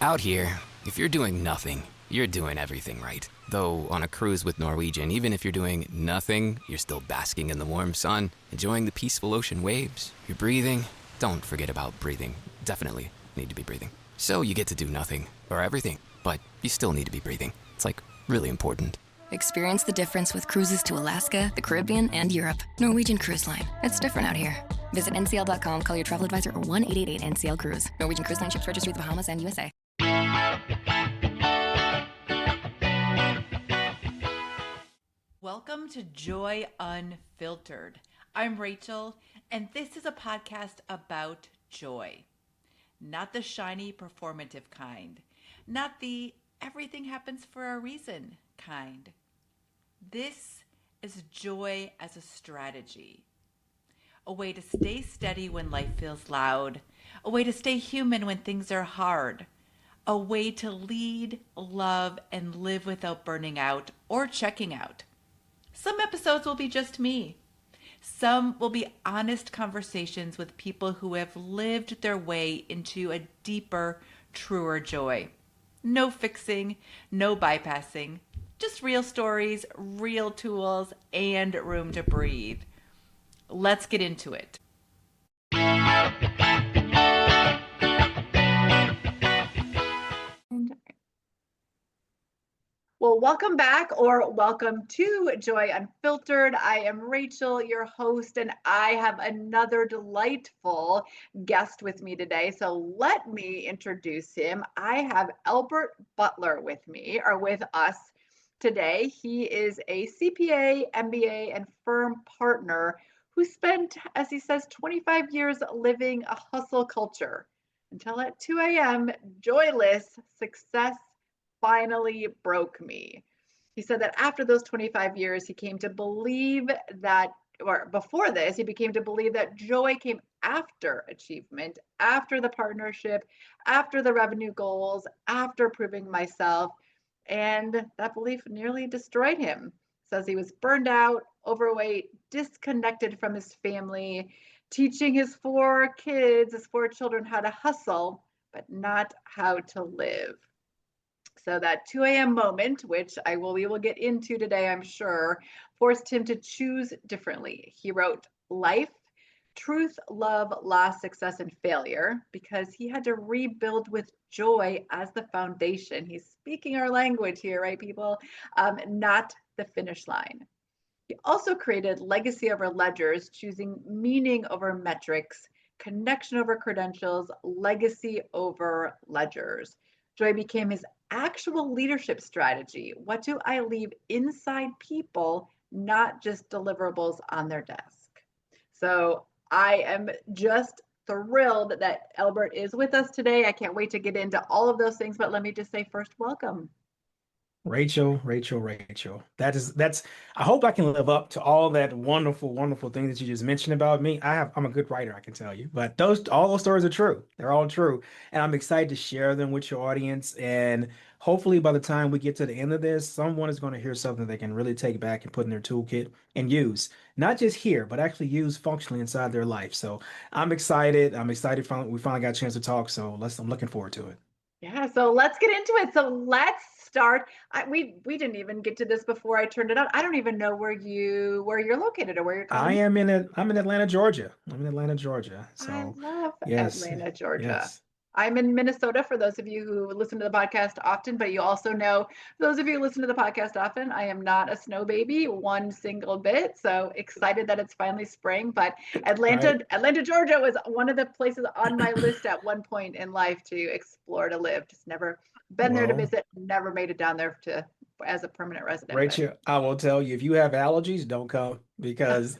Out here, if you're doing nothing, you're doing everything right. Though on a cruise with Norwegian, even if you're doing nothing, you're still basking in the warm sun, enjoying the peaceful ocean waves. You're breathing. Don't forget about breathing. Definitely need to be breathing. So you get to do nothing, or everything, but you still need to be breathing. It's like really important. Experience the difference with cruises to Alaska, the Caribbean, and Europe. Norwegian Cruise Line. It's different out here. Visit ncl.com, call your travel advisor, or 1-888-NCL-CRUISE. Norwegian Cruise Line ships registry the Bahamas and USA. Welcome to Joy Unfiltered. I'm Rachel, and this is a podcast about joy. Not the shiny, performative kind. Not the everything happens for a reason kind. This is joy as a strategy. A way to stay steady when life feels loud. A way to stay human when things are hard. A way to lead, love, and live without burning out or checking out. Some episodes will be just me. Some will be honest conversations with people who have lived their way into a deeper, truer joy. No fixing, no bypassing, just real stories, real tools, and room to breathe. Let's get into it. Well, welcome back or welcome to Joy Unfiltered. I am Rachel, your host, and I have another delightful guest with me today. So let me introduce him. I have Albert Butler with me or with us today. He is a CPA, MBA, and firm partner who spent, as he says, 25 years living a hustle culture until at 2 a.m., joyless success finally broke me. He said that after those 25 years, he came to believe that, or before this, he became to believe that joy came after achievement, after the partnership, after the revenue goals, after proving myself. And that belief nearly destroyed him. Says he was burned out, overweight, disconnected from his family, teaching his four children how to hustle, but not how to live. So that 2 a.m. moment, which we will get into today, I'm sure, forced him to choose differently. He wrote Life, Truth, Love, Loss, Success, and Failure because he had to rebuild with joy as the foundation. He's speaking our language here, right, people? Not the finish line. He also created Legacy over Ledgers, choosing meaning over metrics, connection over credentials, legacy over ledgers. Joy became his actual leadership strategy. What do I leave inside people, not just deliverables on their desk? So I am just thrilled that Albert is with us today. I can't wait to get into all of those things, but let me just say first, welcome. Rachel. I hope I can live up to all that wonderful thing that you just mentioned about me. I'm a good writer, I can tell you. But all those stories are true. They're all true. And I'm excited to share them with your audience. And hopefully by the time we get to the end of this, someone is going to hear something they can really take back and put in their toolkit and use. Not just here, but actually use functionally inside their life. So I'm excited. We finally got a chance to talk. So I'm looking forward to it. Yeah, so let's get into it. So let's start. We didn't even get to this before I turned it on. I don't even know where you're located or where you're calling me. I'm in Atlanta, Georgia. I'm in Atlanta, Georgia. I So love yes, Atlanta, Georgia. yes. I'm in Minnesota for those of you who listen to the podcast often, but you also know, those of you who listen to the podcast often, I am not a snow baby one single bit. So excited that it's finally spring. But Right. Atlanta, Georgia was one of the places on my list at one point in life to explore, to live. Just never been there to Well, visit, never made it down there to as a permanent resident. But Rachel, I will tell you, if you have allergies, don't come because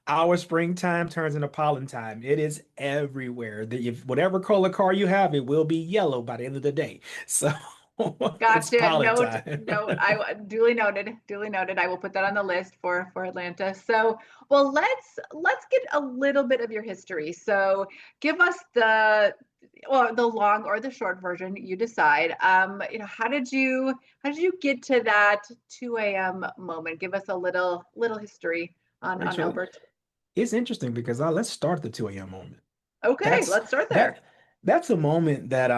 our springtime turns into pollen time. It is everywhere. If whatever color car you have, it will be yellow by the end of the day. So it's gotcha. pollen Note, time. note. I duly noted. Duly noted. I will put that on the list for Atlanta. So, well, let's get a little bit of your history. So, give us the long or the short version. You decide. How did you get to that 2 a.m. moment? Give us a little history on Rachel, Albert. it's interesting because let's start the 2 a.m. moment. Okay, That's let's start there. that that's a moment that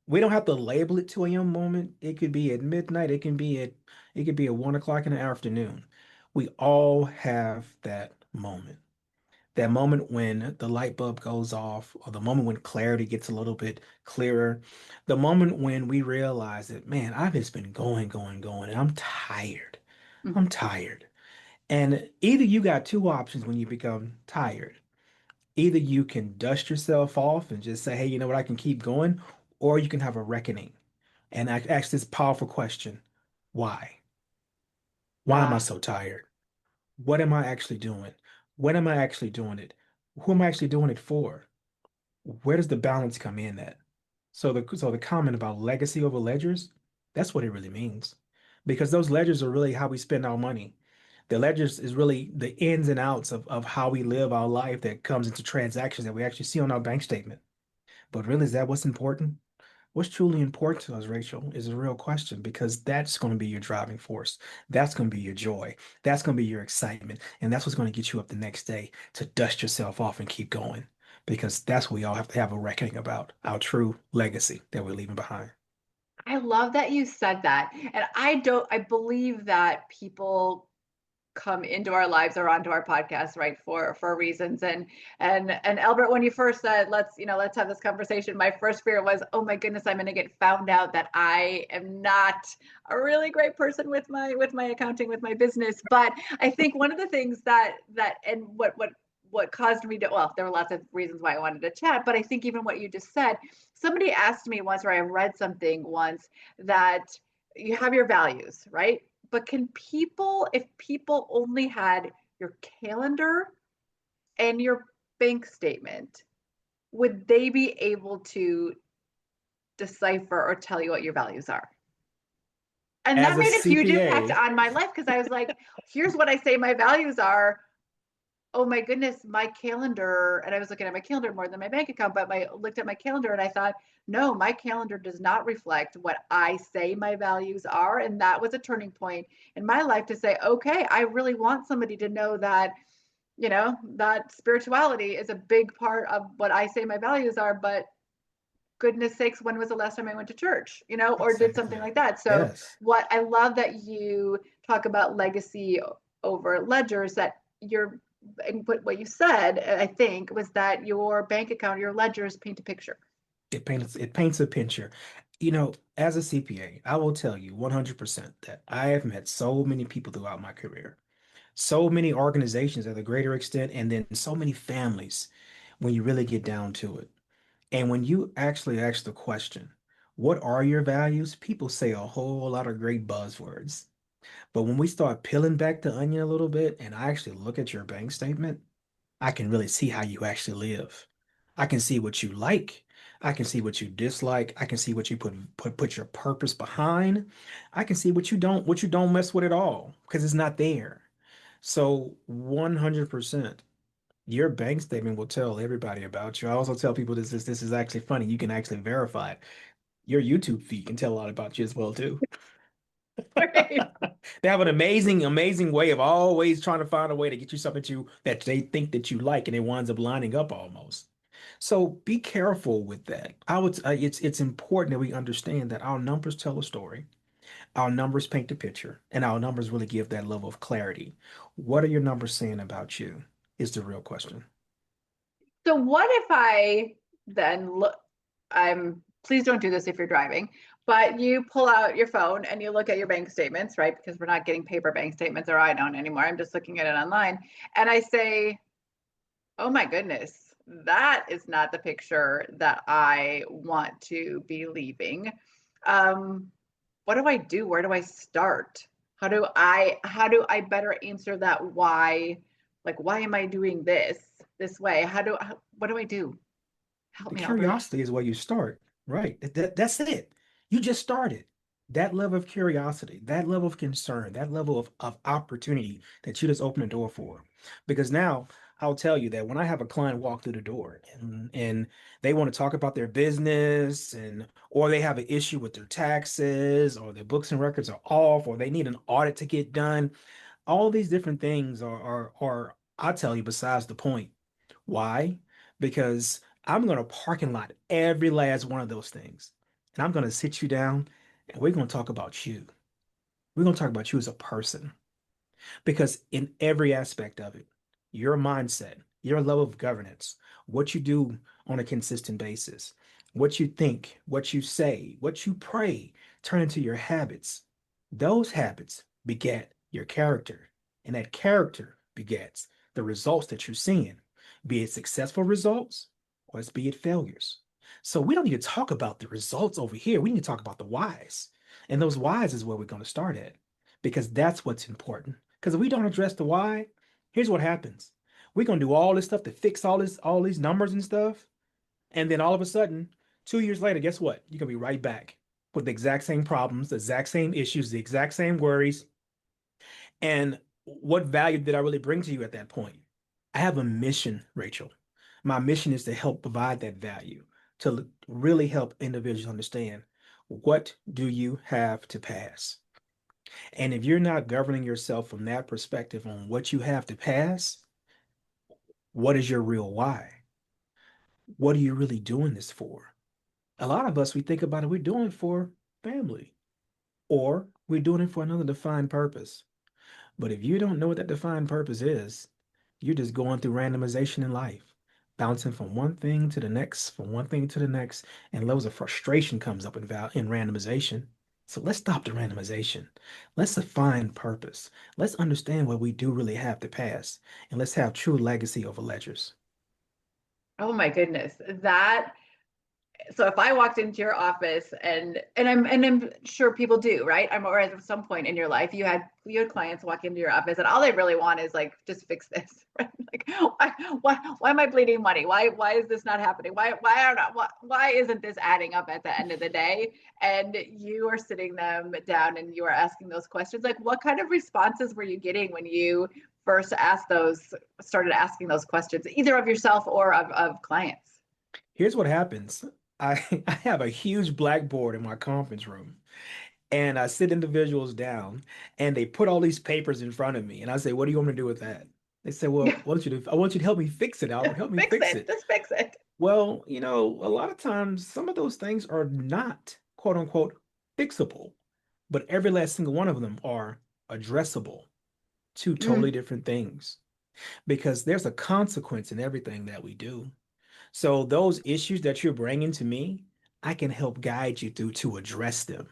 We don't have to label it 2 a.m. moment. It could be at midnight. It could be at 1 o'clock in the afternoon. We all have that moment. That moment when the light bulb goes off, or the moment when clarity gets a little bit clearer, the moment when we realize that, man, I've just been going, going, going, and I'm tired. I'm Mhm. tired. And either you got two options when you become tired. Either you can dust yourself off and just say, hey, you know what, I can keep going, or you can have a reckoning and ask this powerful question: why? Why am I Ah, so tired? What am I actually doing? When am I actually doing it? Who am I actually doing it for? Where does the balance come in at? So the comment about legacy over ledgers, that's what it really means. Because those ledgers are really how we spend our money. The ledgers is really the ins and outs of how we live our life that comes into transactions that we actually see on our bank statement. But really, is that what's important? What's truly important to us, Rachel, is a real question because that's going to be your driving force. That's going to be your joy. That's going to be your excitement. And that's what's going to get you up the next day to dust yourself off and keep going because that's what we all have to have a reckoning about our true legacy that we're leaving behind. I love that you said that. And I believe that people come into our lives or onto our podcast, right, for reasons. And Albert, when you first said let's have this conversation, my first fear was, oh my goodness, I'm going to get found out that I am not a really great person with my accounting, with my business. But I think one of the things that and what caused me to, well, there were lots of reasons why I wanted to chat, but I think even what you just said, somebody asked me once, or I read something once, that you have your values, right? But can people, if people only had your calendar and your bank statement, would they be able to decipher or tell you what your values are? And As that a made a huge impact CPA, on my life because I was like, here's what I say my values are. Oh my goodness, my calendar, and I was looking at my calendar more than my bank account, but I looked at my calendar and I thought, no, my calendar does not reflect what I say my values are. And that was a turning point in my life to say, okay, I really want somebody to know that, that spirituality is a big part of what I say my values are, but goodness sakes, when was the last time I went to church, or did something exactly. like that? So Yes. what I love that you talk about legacy over ledgers, that you're, and what you said, I think, was that your bank account, your ledgers paint a picture. It paints a picture. As a CPA, I will tell you 100% that I have met so many people throughout my career, so many organizations at a greater extent, and then so many families when you really get down to it. And when you actually ask the question, what are your values? People say a whole lot of great buzzwords. But when we start peeling back the onion a little bit and I actually look at your bank statement, I can really see how you actually live. I can see what you like. I can see what you dislike. I can see what you put your purpose behind. I can see what you don't mess with at all because it's not there. So 100%, your bank statement will tell everybody about you. I also tell people this is actually funny. You can actually verify it. Your YouTube feed can tell a lot about you as well too. Right. They have an amazing, amazing way of always trying to find a way to get you something that they think that you like, and it winds up lining up almost. So be careful with that. It's important that we understand that our numbers tell a story, our numbers paint the picture, and our numbers really give that level of clarity. What are your numbers saying about you? Is the real question. So what if I then look, please don't do this if you're driving, but you pull out your phone and you look at your bank statements, right? Because we're not getting paper bank statements, or I don't anymore. I'm just looking at it online. And I say, oh my goodness, that is not the picture that I want to be leaving. Um, what do I do? Where do I start? How do I better answer that why? Like, why am I doing this way? What do I do? Help The me, Albert. curiosity is where you start, right? That's it. You just started. That level of curiosity, that level of concern, that level of opportunity that you just open the door for. Because now I'll tell you that when I have a client walk through the door and they want to talk about their business or they have an issue with their taxes or their books and records are off or they need an audit to get done, all these different things are I tell you besides the point. Why? Because I'm going to parking lot every last one of those things. and I'm going to sit you down and we're going to talk about you. We're going to talk about you as a person. Because in every aspect of it, your mindset, your level of governance, what you do on a consistent basis, what you think, what you say, what you pray, turn into your habits. Those habits beget your character, and that character begets the results that you're seeing, be it successful results or be it failures. So we don't need to talk about the results over here. We need to talk about the whys. And those whys is where we're going to start at because that's what's important. Because if we don't address the why, here's what happens. We're gonna do all this stuff to fix all these numbers and stuff. And then all of a sudden, 2 years later, guess what? You're gonna be right back with the exact same problems, the exact same issues, the exact same worries. And what value did I really bring to you at that point? I have a mission, Rachel. My mission is to help provide that value, to really help individuals understand what do you have to pass. And if you're not governing yourself from that perspective on what you have to pass, what is your real why? What are you really doing this for? A lot of us, we think about it, we're doing it for family or we're doing it for another defined purpose. But if you don't know what that defined purpose is, you're just going through randomization in life, bouncing from one thing to the next, from one thing to the next, and levels of frustration comes up in randomization. So let's stop the randomization. Let's define purpose. Let's understand what we do really have to pass, and let's have true legacy over ledgers. Oh my goodness. That so if I walked into your office and I'm sure people do, right? I'm or at some point in your life you had clients walk into your office and all they really want is like just fix this, right? Like why am I bleeding money? Why is this not happening? Why are not why isn't this adding up at the end of the day? And you are sitting them down and you are asking those questions. Like what kind of responses were you getting when you first started asking those questions, either of yourself or of clients? Here's what happens. I have a huge blackboard in my conference room, and I sit individuals down, and they put all these papers in front of me, and I say, "What do you want me to do with that?" They say, "Well, I want you to help me fix it, Albert. Help me Fix fix it. it." Just fix it. Well, a lot of times some of those things are not quote unquote fixable, but every last single one of them are addressable. Two totally Mm. different things because there's a consequence in everything that we do. So those issues that you're bringing to me, I can help guide you through to address them.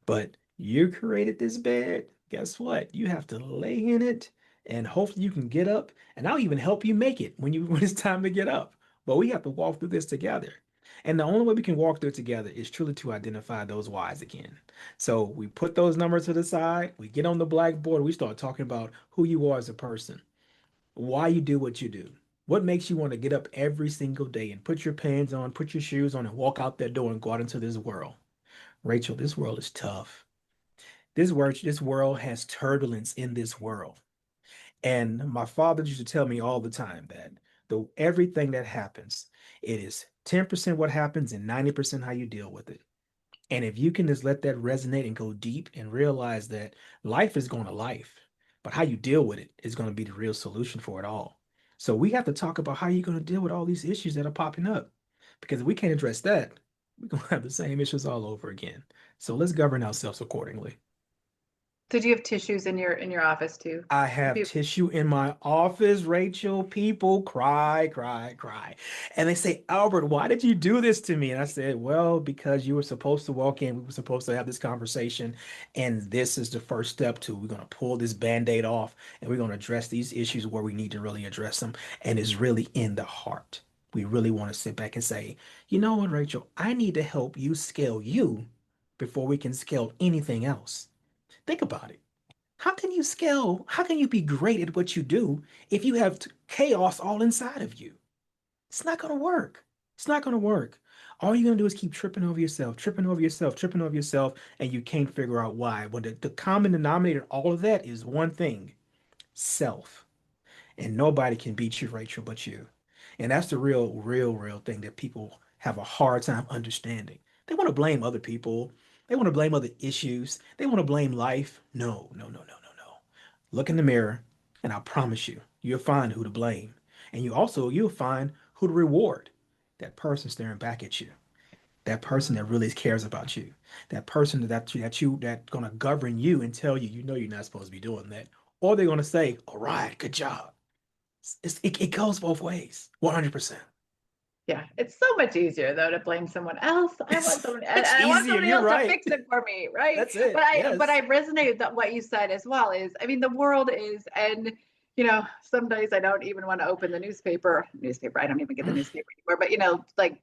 But you created this bed. Guess what? You have to lay in it and hopefully you can get up. And I'll even help you make it when when it's time to get up. But we have to walk through this together. And the only way we can walk through it together is truly to identify those whys again. So we put those numbers to the side, we get on the blackboard, we start talking about who you are as a person, why you do what you do. What makes you want to get up every single day and put your pants on, put your shoes on, and walk out that door and go out into this world? Rachel, this world is tough. This world has turbulence in this world. And my father used to tell me all the time that everything that happens, it is 10% what happens and 90% how you deal with it. And if you can just let that resonate and go deep and realize that life is going to life, but how you deal with it is going to be the real solution for it all. So we have to talk about how you're going to deal with all these issues that are popping up. Because if we can't address that, we're going to have the same issues all over again. So let's govern ourselves accordingly. So do you have tissues in your office too? I If have you tissue in my office, Rachel. People cry, cry, cry. And they say, Albert, why did you do this to me? And I said, well, because you were supposed to walk in. We were supposed to have this conversation. And this is the first step to we're going to pull this band-aid off and we're going to address these issues where we need to really address them. And it's really in the heart. We really want to sit back and say, you know what, Rachel, I need to help you scale you before we can scale anything else. Think about it. How can you scale? How can you be great at what you do if you have chaos all inside of you? It's not going to work. It's not going to work. All you're going to do is keep tripping over yourself, tripping over yourself, tripping over yourself, and you can't figure out why. When the common denominator in all of that is one thing, self. And nobody can beat you, Rachel, but you. And that's the real thing that people have a hard time understanding. They want to blame other people. They want to blame other issues. They want to blame life. No, no, no, no, no, no. Look in the mirror, and I promise you, you'll find who to blame. And you'll find who to reward. That person staring back at you. that person that really cares about you, that person that's gonna govern you and tell you, you know, you're not supposed to be doing that, or they're gonna say, "All right, good job." It goes both ways, 100%. Yeah, it's so much easier though to blame someone else. I want It's someone, and it's I want easier. somebody You're else to right. fix it for me, right? That's But it. I Yes. resonate with that what you said as well. Is I mean, the world is, and some days I don't even want to open the newspaper. Newspaper, I don't even get the newspaper anymore. But like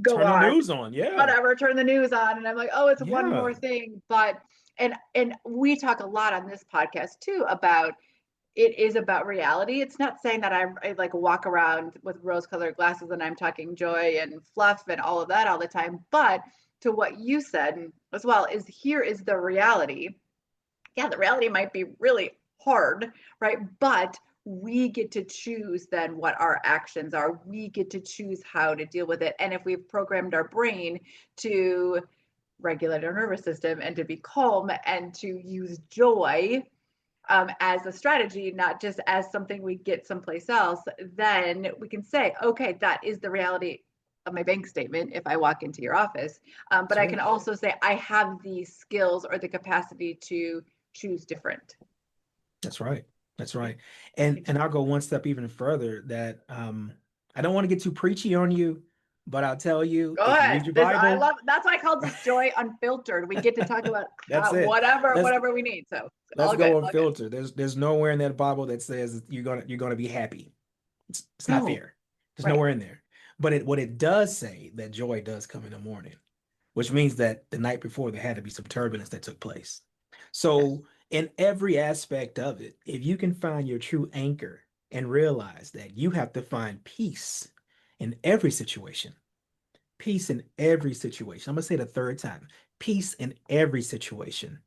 go Turn the on, news on. Yeah. whatever, turn the news on, and I'm like, oh, it's one Yeah. more thing. But and we talk a lot on this podcast too about it is about reality. It's not saying that I like walk around with rose colored glasses and I'm talking joy and fluff and all of that all the time. But to what you said as well is here is the reality. Yeah, the reality might be really hard, right? But we get to choose then what our actions are. We get to choose how to deal with it. And if we've programmed our brain to regulate our nervous system and to be calm and to use joy as a strategy, not just as something we get someplace else, then we can say, okay, that is the reality of my bank statement if I walk into your office. But That's I can right. also say, I have the skills or the capacity to choose different. That's right. That's Yeah. right. And I'll go one step even further that I don't want to get too preachy on you, but I'll tell you, Go if you ahead. read your This I Bible, love. That's why I called this Joy Unfiltered. We get to talk about that's it. Let's whatever we need. So let's all good, go all good. unfiltered. There's nowhere in that Bible that says you're gonna be happy. It's not No, there. There's right. nowhere in there. But what it does say that joy does come in the morning, which means that the night before there had to be some turbulence that took place. Yes, So in every aspect of it, if you can find your true anchor and realize that you have to find peace in every situation, peace in every situation. I'm gonna say it a third time, peace in every situation.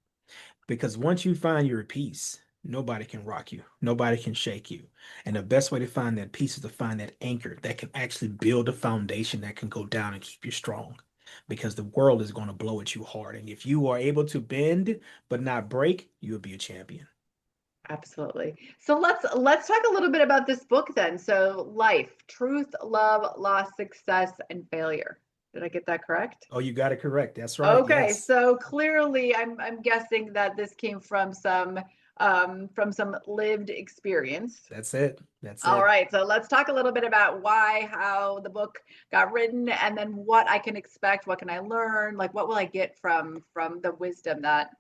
Because once you find your peace, nobody can rock you, nobody can shake you. And the best way to find that peace is to find that anchor that can actually build a foundation that can go down and keep you strong. Because the world is going to blow at you hard. And if you are able to bend but not break, you'll be a champion. absolutely. So let's talk a little bit about this book then. So life, truth, love, loss, success, and failure. Did I get that correct? Oh, you got it correct. That's right. Okay, Yes. so clearly I'm guessing that this came from some lived experience. That's it. That's All it. right, so let's talk a little bit about why, how the book got written, and then what I can expect. What can I learn? Like, what will I get from the wisdom that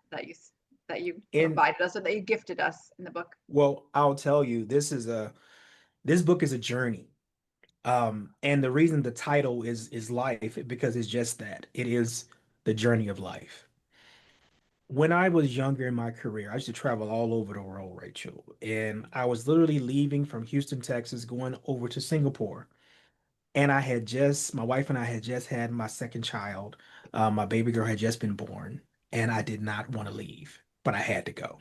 you And provided us, or that you gifted us in the book? well, I'll tell you, this book is a journey. And the reason the title is life because it's just that. It is the journey of life. When I was younger in my career, I used to travel all over the world, Rachel. And I was literally leaving from Houston, Texas, going over to Singapore. And my wife and I had just had my second child. My baby girl had just been born, and I did not want to leave, but I had to go.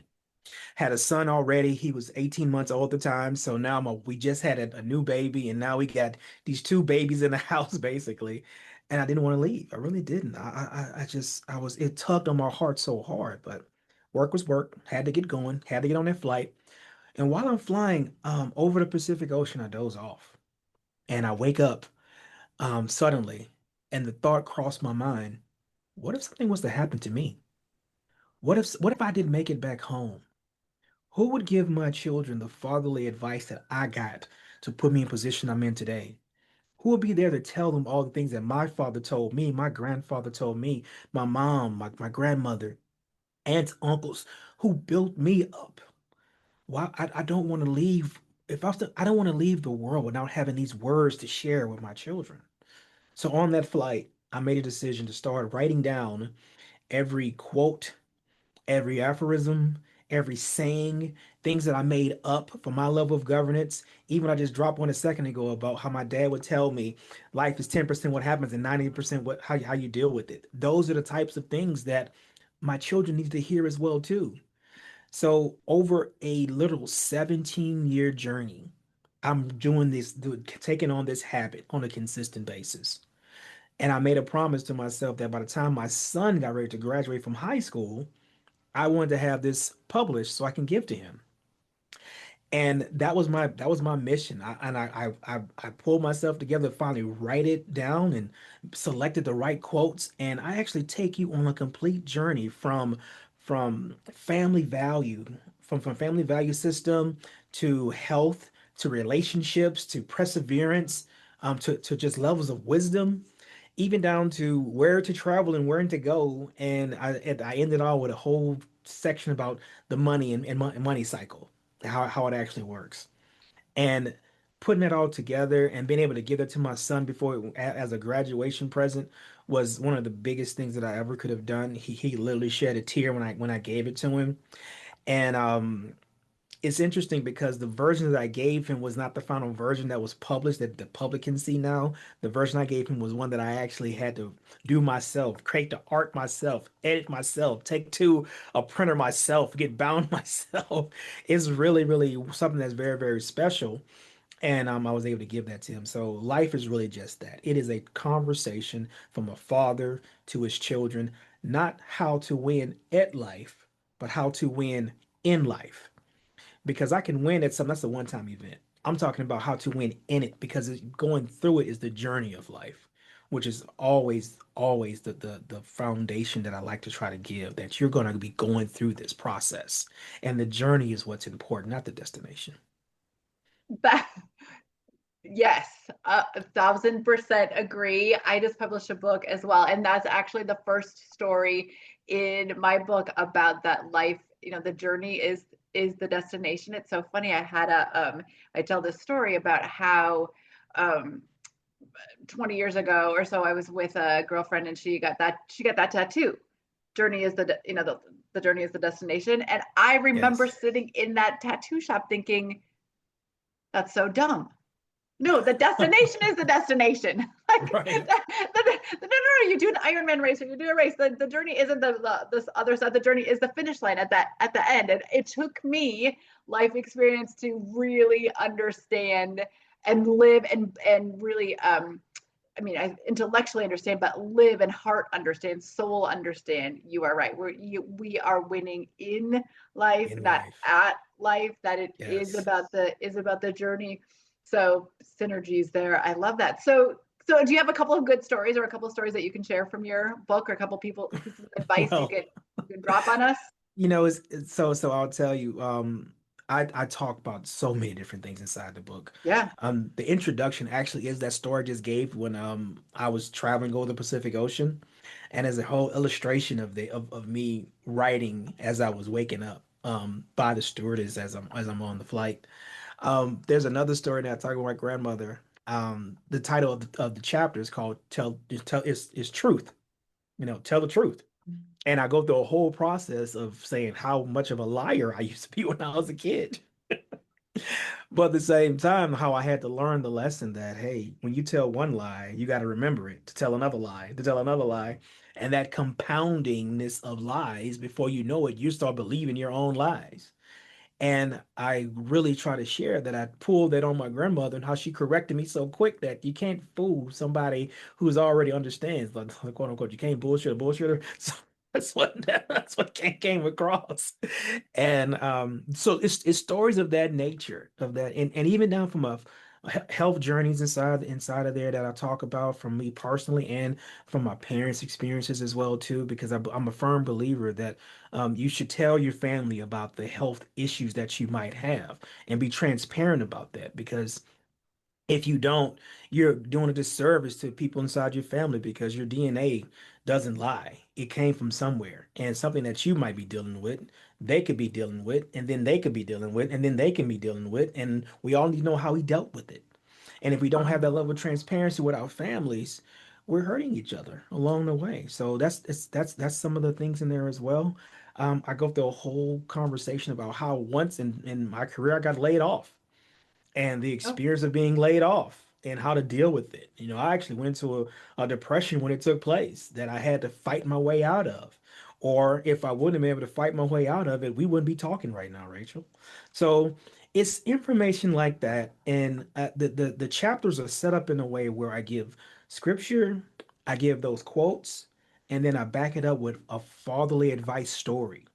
Had a son already. He was 18 months old at the time. So now we just had a new baby, and now we got these two babies in the house, basically. And I didn't want to leave. I really didn't. It tugged on my heart so hard, but work was work. Had to get going, had to get on that flight. And while I'm flying over the Pacific Ocean, I doze off. And I wake up suddenly, and the thought crossed my mind, what if something was to happen to me? What if I didn't make it back home? Who would give my children the fatherly advice that I got to put me in position I'm in today? Who would be there to tell them all the things that my father told me, my grandfather told me, my mom, my grandmother, aunts, uncles, who built me up? Why I don't want to leave. If I was to, I don't want to leave the world without having these words to share with my children. So on that flight, I made a decision to start writing down every quote, every aphorism, every saying, things that I made up for my level of governance. Even I just dropped one a second ago about how my dad would tell me life is 10% what happens and 90% how you deal with it. Those are the types of things that my children need to hear as well too. So over a little 17-year journey, I'm taking on this habit on a consistent basis. And I made a promise to myself that by the time my son got ready to graduate from high school, I wanted to have this published so I can give to him. And that was my mission. I pulled myself together to finally write it down and selected the right quotes. And I actually take you on a complete journey from family value, from family value system to health to relationships to perseverance, to just levels of wisdom, even down to where to travel and where to go. And I ended all with a whole section about the money and money cycle, how it actually works. And putting it all together and being able to give it to my son as a graduation present was one of the biggest things that I ever could have done. He literally shed a tear when I gave it to him. And it's interesting because the version that I gave him was not the final version that was published that the public can see now. The version I gave him was one that I actually had to do myself, create the art myself, edit myself, take to a printer myself, get bound myself. It's really, really something that's very, very special. And I was able to give that to him. So life is really just that. It is a conversation from a father to his children, not how to win at life, but how to win in life, because I can win at something that's a one-time event. I'm talking about how to win in it because going through it is the journey of life, which is always the foundation that I like to try to give, that you're going to be going through this process and the journey is what's important, not the destination. That, yes, 1,000% agree. I just published a book as well, and that's actually the first story in my book about that life. You know, the journey is the destination. It's so funny. I tell this story about how um 20 years ago or so I was with a girlfriend and she got that tattoo. Journey is the journey is the destination. And I remember Yes. sitting in that tattoo shop thinking, that's so dumb. No, the destination is the destination. Like, Right. no, you do an Ironman race or you do a race. The journey isn't this other side. The journey is the finish line at the end. And it took me life experience to really understand and live and really I mean, I intellectually understand, but live and heart understand, soul understand. You are right. We are winning in life, In not life. at life. That it Yes. is about the journey. So synergies there. I love that. So do you have a couple of good stories or a couple of stories that you can share from your book or a couple people pieces of advice Well, you can drop on us? it's so I'll tell you, I talk about so many different things inside the book. Yeah. The introduction actually is that story I just gave when I was traveling over the Pacific Ocean, and as a whole illustration of me writing as I was waking up by the stewardess as I'm on the flight. There's another story that I talk about my grandmother. The title of the chapter is called "Tell is Truth." Tell the truth. And I go through a whole process of saying how much of a liar I used to be when I was a kid. But at the same time, how I had to learn the lesson that, hey, when you tell one lie, you got to remember it to tell another lie, to tell another lie. And that compoundingness of lies, before you know it, you start believing your own lies. And I really try to share that I pulled that on my grandmother and how she corrected me so quick that you can't fool somebody who's already understands, like quote unquote, you can't bullshit a bullshitter. So that's what came across. And so it's stories of that nature, of that, and even down from health journeys inside of there that I talk about from me personally and from my parents' experiences as well too, because I'm a firm believer that you should tell your family about the health issues that you might have and be transparent about that, because if you don't, you're doing a disservice to people inside your family, because your DNA doesn't lie. It came from somewhere, and something that you might be dealing with, they could be dealing with, and then they could be dealing with, and then they can be dealing with, and we all need to know how he dealt with it. And if we don't have that level of transparency with our families, we're hurting each other along the way. So that's some of the things in there as well. I go through a whole conversation about how once in my career I got laid off, and the Oh, experience of being laid off and how to deal with it. I actually went into a depression when it took place that I had to fight my way out of. Or if I wouldn't have been able to fight my way out of it, we wouldn't be talking right now, Rachel. So it's information like that. And the chapters are set up in a way where I give scripture, I give those quotes, and then I back it up with a fatherly advice story.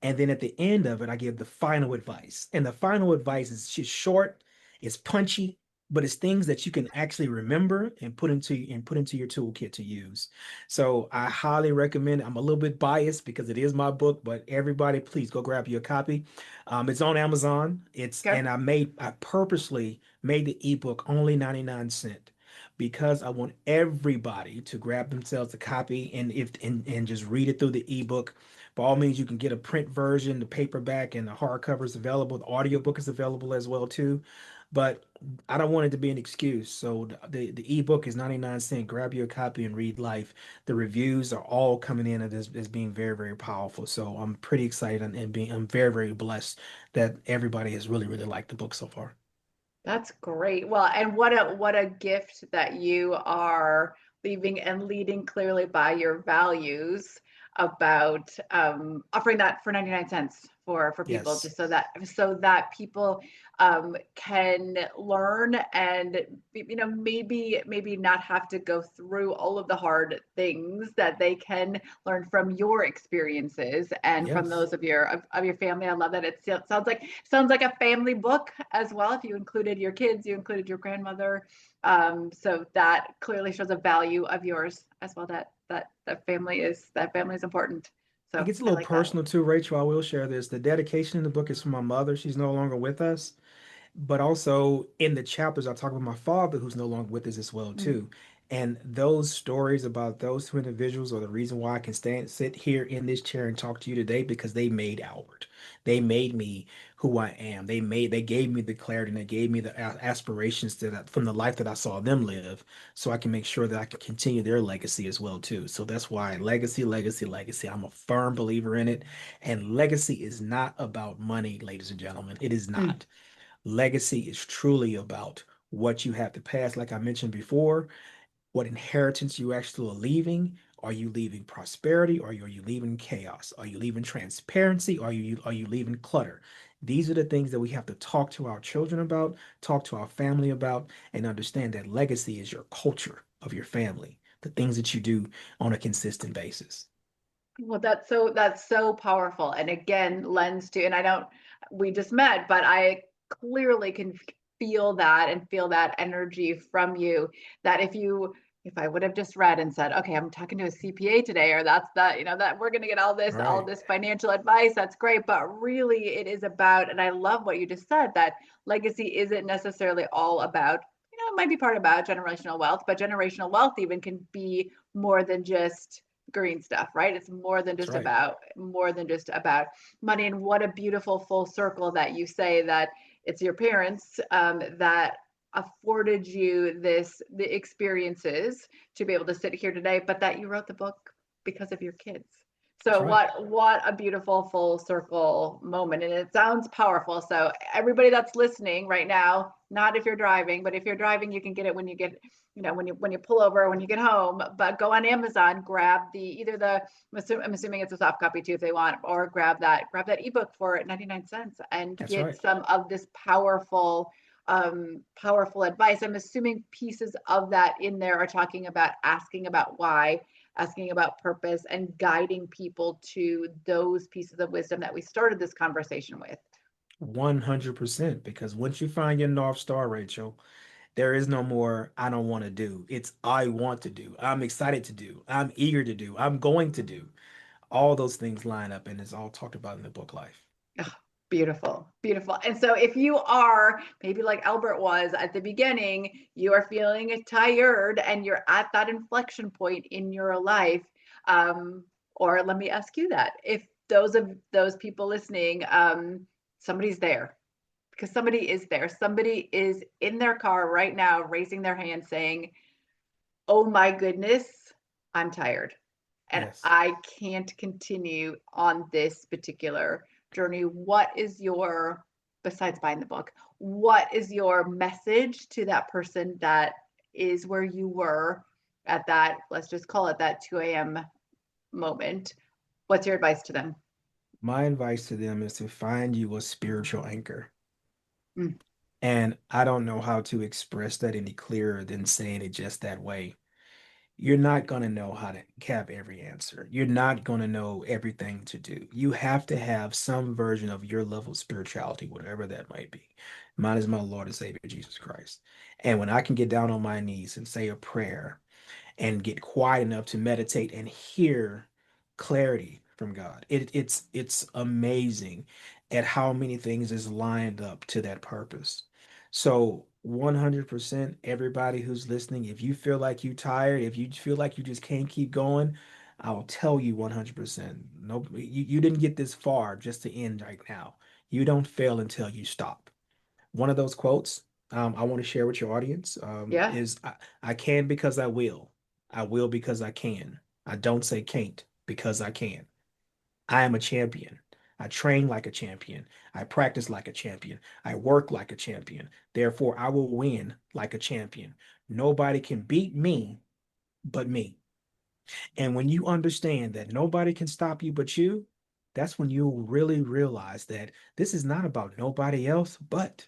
And then at the end of it, I give the final advice. And the final advice is just short, it's punchy, but it's things that you can actually remember and put into your toolkit to use. So I highly recommend. I'm a little bit biased because it is my book, but everybody, please go grab your copy. It's on Amazon. Okay. I purposely made the ebook only 99 cents because I want everybody to grab themselves a copy and just read it through the ebook. By all means, you can get a print version, the paperback, and the hardcover is available. The audiobook is available as well too. But I don't want it to be an excuse. So the ebook is 99 cents. Grab your copy and read life. The reviews are all coming in as being very, very powerful. So I'm pretty excited I'm very, very blessed that everybody has really, really liked the book so far. That's great. Well, and what a gift that you are leaving and leading clearly by your values about offering that for 99 cents for people, Yes. just so that people can learn and maybe not have to go through all of the hard things, that they can learn from your experiences and from Yes. those of your family. I love that. Sounds like a family book as well. If you included your kids, you included your grandmother. So that clearly shows a value of yours as well. That family is important. It So gets a I little like that. personal too, Rachel. I will share this. The dedication in the book is from my mother. She's no longer with us. But also in the chapters, I talk about my father, who's no longer with us as well Mm. too. And those stories about those two individuals are the reason why I can sit here in this chair and talk to you today because they made Albert. They made me who I am. They gave me the clarity and they gave me the aspirations from the life that I saw them live, so I can make sure that I can continue their legacy as well too. So that's why legacy, legacy, legacy. I'm a firm believer in it. And legacy is not about money, ladies and gentlemen. It is Mm. not. Legacy is truly about what you have to pass, like I mentioned before, what inheritance you actually are leaving. Are you leaving prosperity or are you leaving chaos? Are you leaving transparency or are you leaving clutter? These are the things that we have to talk to our children about, talk to our family about, and understand that legacy is your culture of your family, the things that you do on a consistent basis. Well, that's so powerful. And again, lends to, and I don't, we just met, but I clearly can feel that energy from you. That if I would have just read and said, okay, I'm talking to a CPA today, or that's that, that we're going to get all Right. this financial advice, that's great. But really, it is about, and I love what you just said, that legacy isn't necessarily all about, it might be part about generational wealth, but generational wealth even can be more than just green stuff, right? It's That's right. more than just about money. And what a beautiful full circle that you say that it's your parents that afforded you the experiences to be able to sit here today, but that you wrote the book because of your kids. That's So right. what a beautiful full circle moment. And it sounds powerful. So everybody that's listening right now, not if you're driving, but if you're driving, you can get it when you get, when you pull over, when you get home. But go on Amazon, grab I'm assuming it's a soft copy too if they want, or grab that ebook for 99 cents and That's get right. some of this powerful advice. I'm assuming pieces of that in there are talking about asking about why, asking about purpose, and guiding people to those pieces of wisdom that we started this conversation with. 100%. Because once you find your North Star, Rachel, there is no more I don't want to do. It's I want to do. I'm excited to do. I'm eager to do. I'm going to do. All those things line up and it's all talked about in the book Life. Oh, beautiful, beautiful. And so if you are maybe like Albert was at the beginning, you are feeling tired and you're at that inflection point in your life, or let me ask you that. If those people listening, somebody's there, because somebody is there. Somebody is in their car right now, raising their hand saying, oh my goodness, I'm tired and Yes. I can't continue on this particular journey. Besides buying the book, what is your message to that person that is where you were at that, let's just call it that 2 a.m. moment? What's your advice to them? My advice to them is to find you a spiritual anchor. Mm. And I don't know how to express that any clearer than saying it just that way. you're not going to know how to have every answer. You're not going to know everything to do. You have to have some version of your level of spirituality, whatever that might be. Mine is my Lord and Savior, Jesus Christ. And when I can get down on my knees and say a prayer and get quiet enough to meditate and hear clarity from God, it's amazing at how many things is lined up to that purpose. So 100% everybody who's listening, if you feel like you're tired, if you feel like you just can't keep going, I'll tell you 100%. No, you didn't get this far just to end right now. You don't fail until you stop. One of those quotes I want to share with your audience Yeah. is I can because I will. I will because I can. I don't say can't because I can. I am a champion. I train like a champion. I practice like a champion. I work like a champion. Therefore, I will win like a champion. Nobody can beat me but me. And when you understand that nobody can stop you but you, that's when you'll really realize that this is not about nobody else but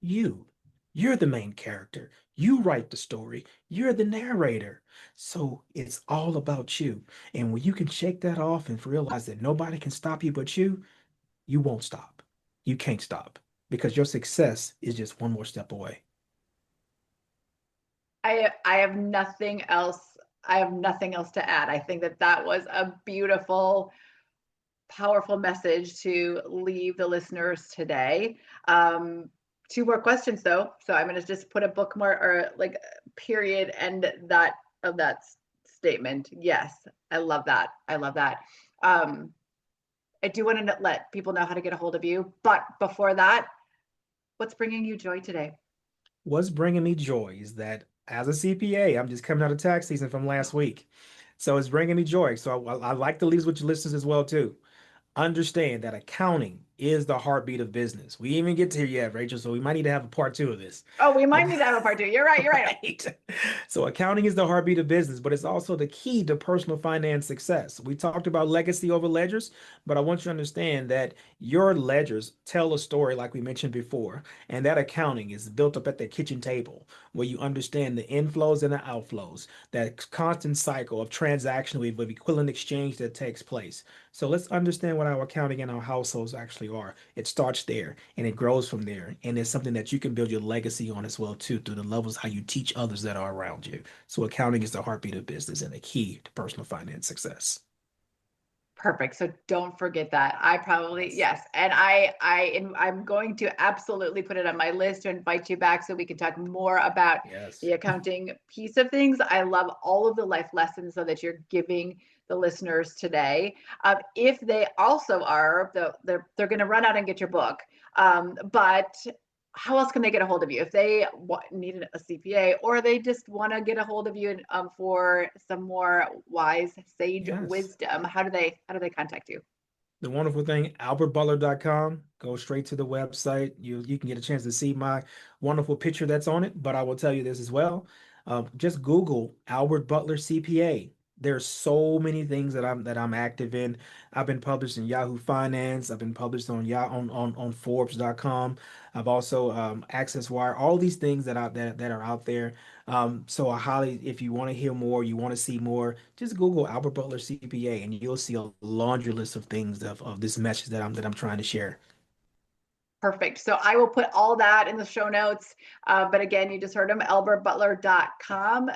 you. You're the main character. You write the story. You're the narrator. So it's all about you. And when you can shake that off and realize that nobody can stop you but you won't stop. You can't stop because your success is just one more step away. I have nothing else. I have nothing else to add. I think that that was a beautiful, powerful message to leave the listeners today. Two more questions though. So I'm going to just put a bookmark or like period and that of that statement. Yes, I love that. I love that. Um, I do want to let people know how to get a hold of you. But before that, what's bringing you joy today? What's bringing me joy is that as a CPA, I'm just coming out of tax season from last week. So it's bringing me joy. So I like to leave this with your listeners as well too. Understand that accounting is the heartbeat of business. We didn't even get to here yet, Rachel, so we might need to have a part two of this. Oh, we might Okay. need to have a part two. You're right. You're right. Right. So accounting is the heartbeat of business, but it's also the key to personal finance success. We talked about legacy over ledgers, but I want you to understand that your ledgers tell a story like we mentioned before, and that accounting is built up at the kitchen table where you understand the inflows and the outflows, that constant cycle of transaction with equivalent exchange that takes place. So let's understand what our accounting and our households actually are. It starts there and it grows from there. And it's something that you can build your legacy on as well too, through the levels how you teach others that are around you. So accounting is the heartbeat of business and the key to personal finance success. Perfect. So don't forget that. I probably, Yes. yes. And I'm going to absolutely put it on my list to invite you back so we can talk more about Yes. the accounting piece of things. I love all of the life lessons so that you're giving the listeners today. If they also are, they're going to run out and get your book. But how else can they get a hold of you if they need a CPA or they just want to get a hold of you for some more wise sage Yes. wisdom? How do they contact you? The wonderful thing, albertbutler.com. Go straight to the website. You can get a chance to see my wonderful picture that's on it. But I will tell you this as well. Just Google Albert Butler CPA. There's so many things that I'm active in. I've been published in Yahoo Finance. I've been published on on Forbes.com. I've also Access Wire. All these things that are out there. So I highly, if you want to hear more, you want to see more, just Google Albert Butler CPA and you'll see a laundry list of things of this message that I'm trying to share. Perfect. So I will put all that in the show notes. But again, you just heard him, albertbutler.com.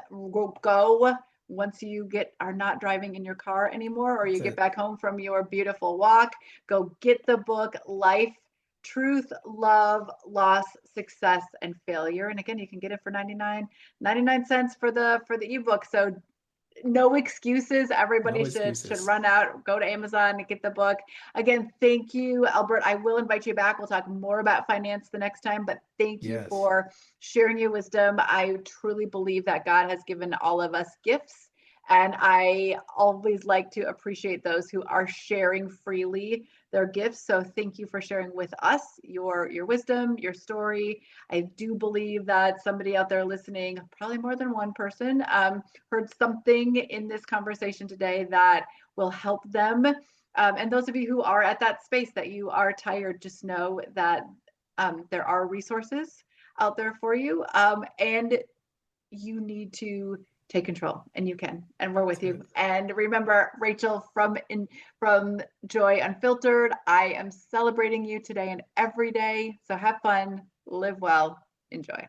Go once you are not driving in your car anymore, or you That's get it. back home from your beautiful walk, go get the book, Life, Truth, Love, Loss, Success, and Failure. And again, you can get it for 99 cents for the ebook. So no excuses. No Everybody should excuses. run out, go to Amazon and get the book. Again, thank you, Albert. I will invite you back. We'll talk more about finance the next time, but thank you Yes. for sharing your wisdom. I truly believe that God has given all of us gifts. And I always like to appreciate those who are sharing freely their gifts. So thank you for sharing with us your wisdom, your story. I do believe that somebody out there listening, probably more than one person, heard something in this conversation today that will help them. And those of you who are at that space that you are tired, just know that there are resources out there for you. And you need to take control, and you can, and we're with you. And remember, Rachel from Joy Unfiltered, I am celebrating you today and every day. So have fun, live well, enjoy.